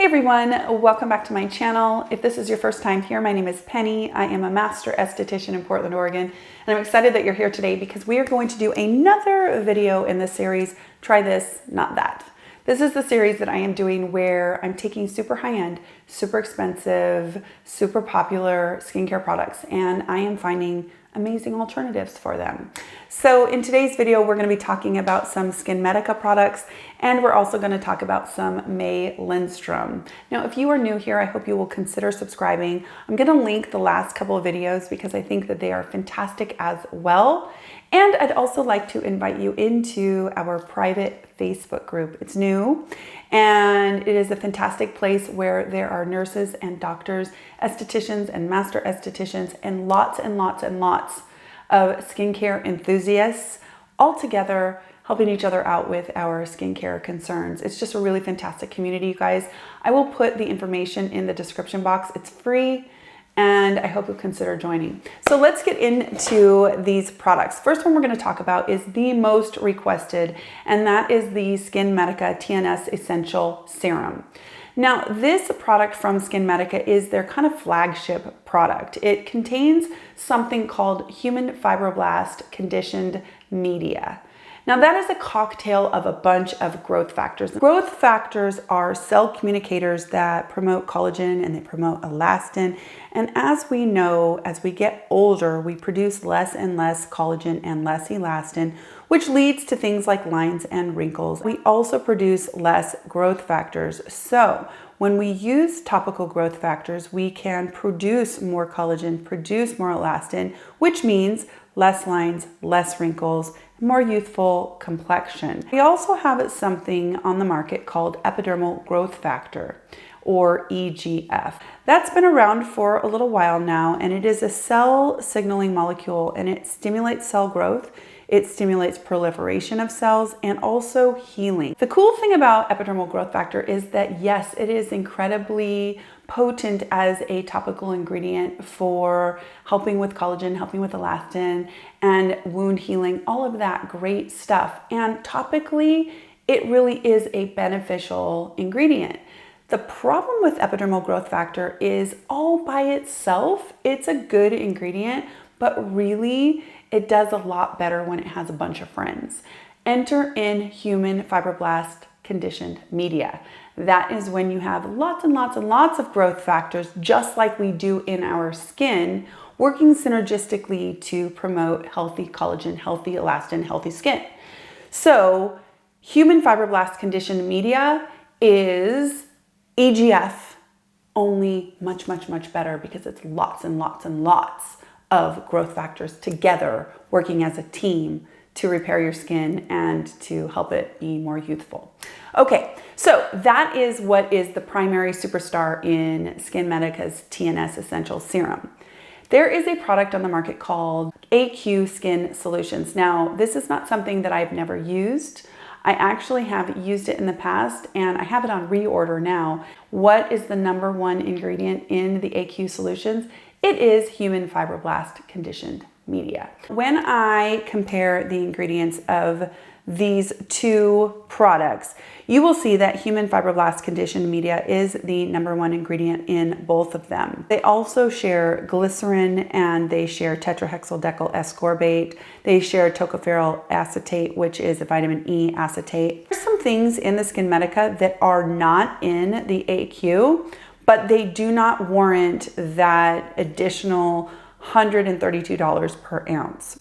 Hey everyone, welcome back to my channel. If this is your first time here, my name is Penny. I am a master esthetician in Portland, Oregon, and I'm excited that you're here today because we are going to do another video in this series, Try This, Not That. This is the series that I am doing where I'm taking super high-end, super expensive, super popular skincare products, and I am finding amazing alternatives for them. So in today's video, we're going to be talking about some SkinMedica products, and we're also going to talk about some May Lindstrom. Now, if you are new here, I hope you will consider subscribing. I'm going to link the last couple of videos because I think that they are fantastic as well. And I'd also like to invite you into our private Facebook group. It's new and it is a fantastic place where there are nurses and doctors, estheticians and master estheticians, and lots and lots and lots of skincare enthusiasts all together helping each other out with our skincare concerns. It's just a really fantastic community, you guys. I will put the information in the description box. It's free, and I hope you'll consider joining. So let's get into these products. First one we're going to talk about is the most requested, and that is the SkinMedica TNS Essential Serum. Now, this product from SkinMedica is their kind of flagship product. It contains something called human fibroblast conditioned media. Now, that is a cocktail of a bunch of growth factors. Growth factors are cell communicators that promote collagen and they promote elastin. And as we know, as we get older, we produce less and less collagen and less elastin, which leads to things like lines and wrinkles. We also produce less growth factors. So when we use topical growth factors, we can produce more collagen, produce more elastin, which means less lines, less wrinkles, more youthful complexion. We also have something on the market called epidermal growth factor, or EGF. That's been around for a little while now, and it is a cell signaling molecule, and it stimulates cell growth. It stimulates proliferation of cells and also healing. The cool thing about epidermal growth factor is that yes, it is incredibly potent as a topical ingredient for helping with collagen, helping with elastin and wound healing, all of that great stuff. And topically, it really is a beneficial ingredient. The problem with epidermal growth factor is all by itself, it's a good ingredient, but really it does a lot better when it has a bunch of friends. Enter in human fibroblast conditioned media. That is when you have lots and lots and lots of growth factors, just like we do in our skin, working synergistically to promote healthy collagen, healthy elastin, healthy skin. So human fibroblast conditioned media is EGF, only much, much, much better because it's lots and lots and lots of growth factors together working as a team to repair your skin and to help it be more youthful. Okay, so that is what is the primary superstar in SkinMedica's TNS Essential Serum. There is a product on the market called AQ Skin Solutions. Now, this is not something that I've never used. I actually have used it in the past and I have it on reorder now. What is the number one ingredient in the AQ Solutions? It is human fibroblast conditioned media. When I compare the ingredients of these two products, you will see that human fibroblast conditioned media is the number one ingredient in both of them. They also share glycerin and they share tetrahexyldecyl ascorbate. They share tocopherol acetate, which is a vitamin E acetate. There's some things in the SkinMedica that are not in the AQ, but they do not warrant that additional $132 per ounce.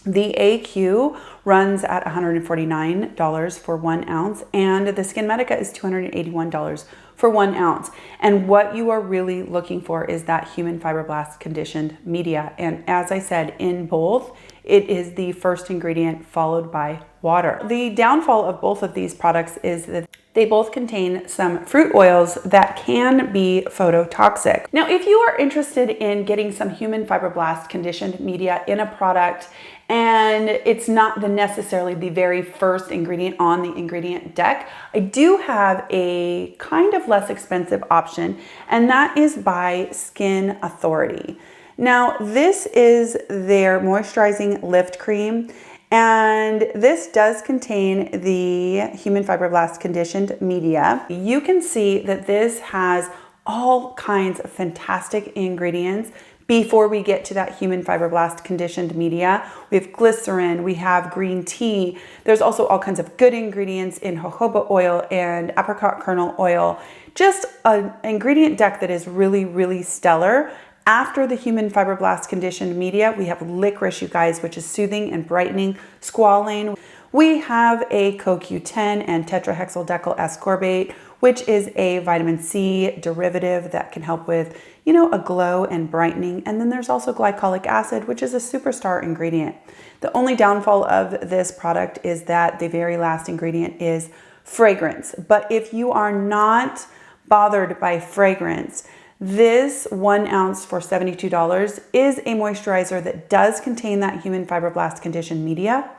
The AQ runs at $149 for 1 ounce, and the SkinMedica is $281 for 1 ounce. And what you are really looking for is that human fibroblast conditioned media. And as I said, in both, it is the first ingredient followed by water. The downfall of both of these products is that they both contain some fruit oils that can be phototoxic. Now, if you are interested in getting some human fibroblast conditioned media in a product and it's not necessarily the very first ingredient on the ingredient deck, I do have a kind of less expensive option, and that is by Skin Authority. Now, this is their moisturizing lift cream, And this does contain the human fibroblast conditioned media. You can see that this has all kinds of fantastic ingredients. Before we get to that human fibroblast conditioned media, we have glycerin, we have green tea. There's also all kinds of good ingredients in jojoba oil and apricot kernel oil. Just an ingredient deck that is really, really stellar. After the human fibroblast conditioned media, we have licorice, you guys, which is soothing and brightening. Squalane. We have a CoQ10 and tetrahexyldecyl ascorbate, which is a vitamin C derivative that can help with, a glow and brightening. And then there's also glycolic acid, which is a superstar ingredient. The only downfall of this product is that the very last ingredient is fragrance. But if you are not bothered by fragrance, this 1 ounce for $72 is a moisturizer that does contain that human fibroblast conditioned media.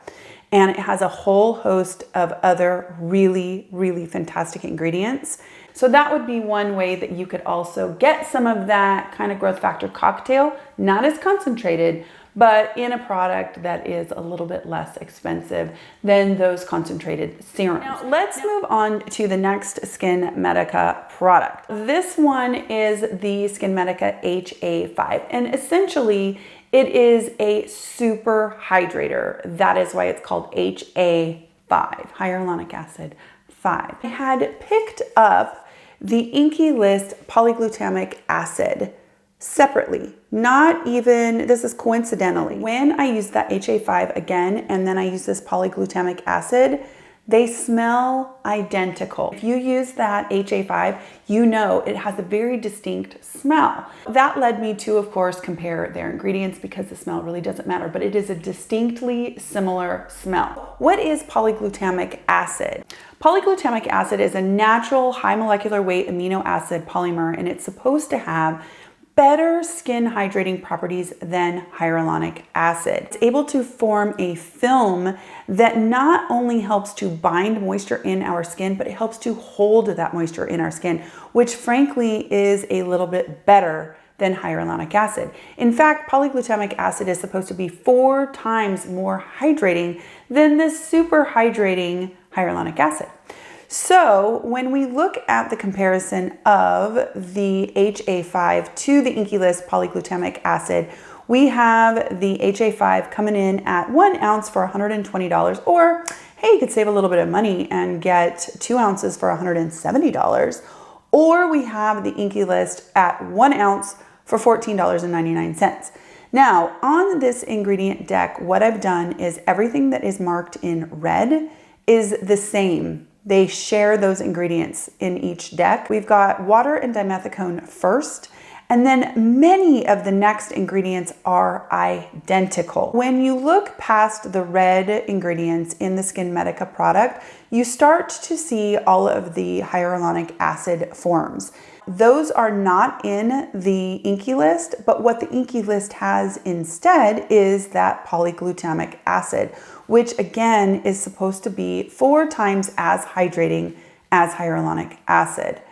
And it has a whole host of other really, really fantastic ingredients. So that would be one way that you could also get some of that kind of growth factor cocktail, not as concentrated, but in a product that is a little bit less expensive than those concentrated serums. Now let's move on to the next SkinMedica product. This one is the SkinMedica HA5, and essentially it is a super hydrator. That is why it's called HA5, hyaluronic acid 5. I had picked up the Inky List polyglutamic acid separately, not even, this is coincidentally. When I use that HA5 again, and then I use this polyglutamic acid, they smell identical. If you use that HA5, you know it has a very distinct smell. That led me to, of course, compare their ingredients because the smell really doesn't matter, but it is a distinctly similar smell. What is polyglutamic acid? Polyglutamic acid is a natural high molecular weight amino acid polymer, and it's supposed to have better skin hydrating properties than hyaluronic acid. It's able to form a film that not only helps to bind moisture in our skin, but it helps to hold that moisture in our skin, which frankly is a little bit better than hyaluronic acid. In fact, polyglutamic acid is supposed to be 4 times more hydrating than the super hydrating hyaluronic acid. So when we look at the comparison of the HA5 to the Inky List polyglutamic acid, we have the HA5 coming in at 1 ounce for $120, or hey, you could save a little bit of money and get 2 ounces for $170. Or we have the Inky List at 1 ounce for $14.99. Now, on this ingredient deck, what I've done is everything that is marked in red is the same. They share those ingredients in each deck. We've got water and dimethicone first, and then many of the next ingredients are identical. When you look past the red ingredients in the SkinMedica product, you start to see all of the hyaluronic acid forms. Those are not in the Inky List, but what the Inky List has instead is that polyglutamic acid, which again is supposed to be 4 times as hydrating as hyaluronic acid.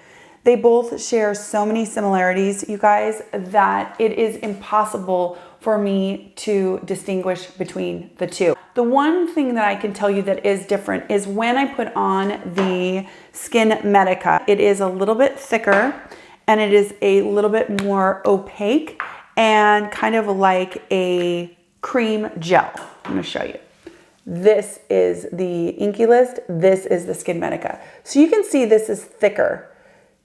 They both share so many similarities, you guys, that it is impossible for me to distinguish between the two. The one thing that I can tell you that is different is when I put on the SkinMedica, it is a little bit thicker and it is a little bit more opaque and kind of like a cream gel. I'm gonna show you. This is the Inky List, this is the SkinMedica. So you can see this is thicker.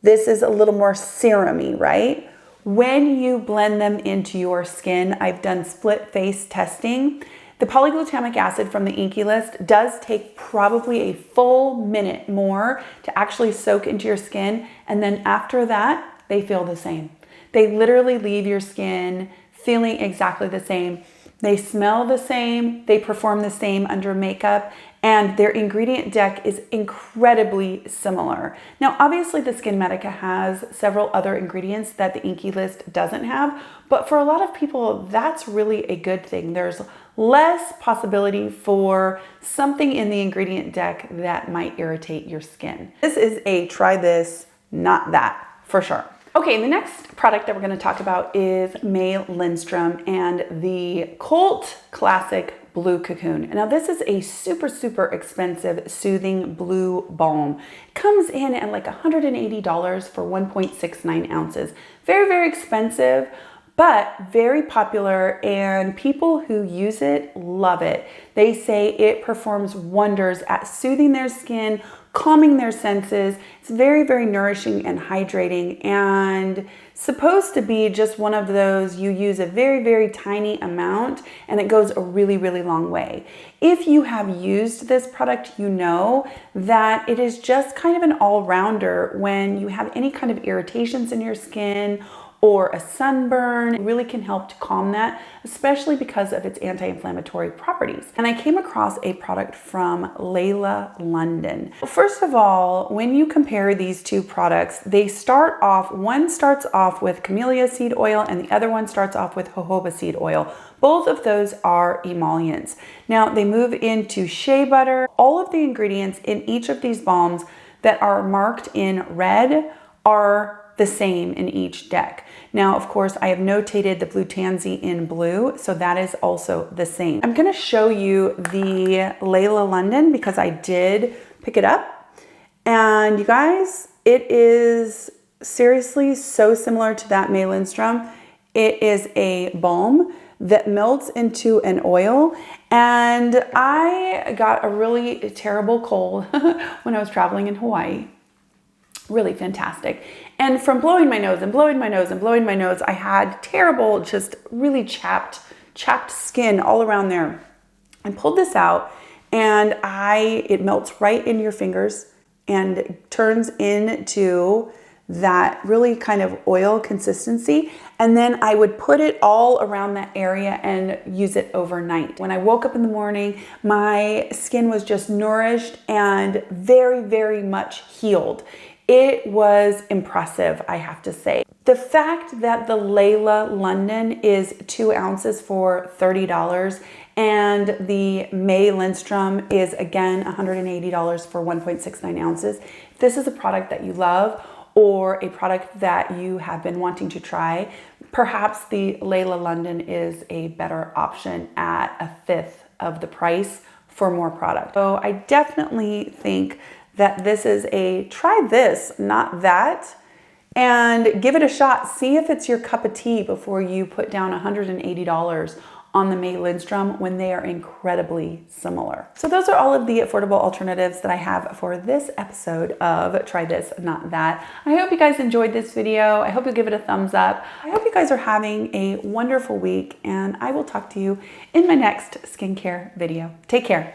This is a little more serum-y, right? When you blend them into your skin, I've done split face testing. The polyglutamic acid from the Inky List does take probably a full minute more to actually soak into your skin. And then after that, they feel the same. They literally leave your skin feeling exactly the same. They smell the same, they perform the same under makeup, and their ingredient deck is incredibly similar. Now, obviously the SkinMedica has several other ingredients that the Inky List doesn't have, but for a lot of people, that's really a good thing. There's less possibility for something in the ingredient deck that might irritate your skin. This is a try this, not that, for sure. Okay, the next product that we're going to talk about is May Lindstrom and the cult classic Blue Cocoon. Now this is a super, super expensive soothing blue balm. It comes in at like $180 for 1.69 ounces. Very, very expensive, but very popular, and people who use it love it. They say it performs wonders at soothing their skin, calming their senses. It's very, very nourishing and hydrating, and supposed to be just one of those you use a very, very tiny amount and it goes a really, really long way. If you have used this product, you know that it is just kind of an all-rounder when you have any kind of irritations in your skin or a sunburn. It really can help to calm that, especially because of its anti-inflammatory properties. And I came across a product from Layla London. First of all, when you compare these two products, they start off, one starts off with camellia seed oil and the other one starts off with jojoba seed oil. Both of those are emollients. Now they move into shea butter. All of the ingredients in each of these balms that are marked in red are the same in each deck. Now, of course, I have notated the blue tansy in blue, so that is also the same. I'm gonna show you the Layla London because I did pick it up. And you guys, it is seriously so similar to that May Lindstrom. It is a balm that melts into an oil, and I got a really terrible cold when I was traveling in Hawaii. Really fantastic. And from blowing my nose and blowing my nose and blowing my nose, I had terrible, just really chapped skin all around there. I pulled this out and it melts right in your fingers and turns into that really kind of oil consistency. And then I would put it all around that area and use it overnight. When I woke up in the morning, my skin was just nourished and very, very much healed. It was impressive, I have to say. The fact that the Layla London is 2 ounces for $30 and the May Lindstrom is again $180 for 1.69 ounces. If this is a product that you love or a product that you have been wanting to try, perhaps the Layla London is a better option at 1/5 of the price for more product. So I definitely think that this is a try this, not that, and give it a shot. See if it's your cup of tea before you put down $180 on the May Lindstrom when they are incredibly similar. So those are all of the affordable alternatives that I have for this episode of Try This, Not That. I hope you guys enjoyed this video. I hope you'll give it a thumbs up. I hope you guys are having a wonderful week, and I will talk to you in my next skincare video. Take care.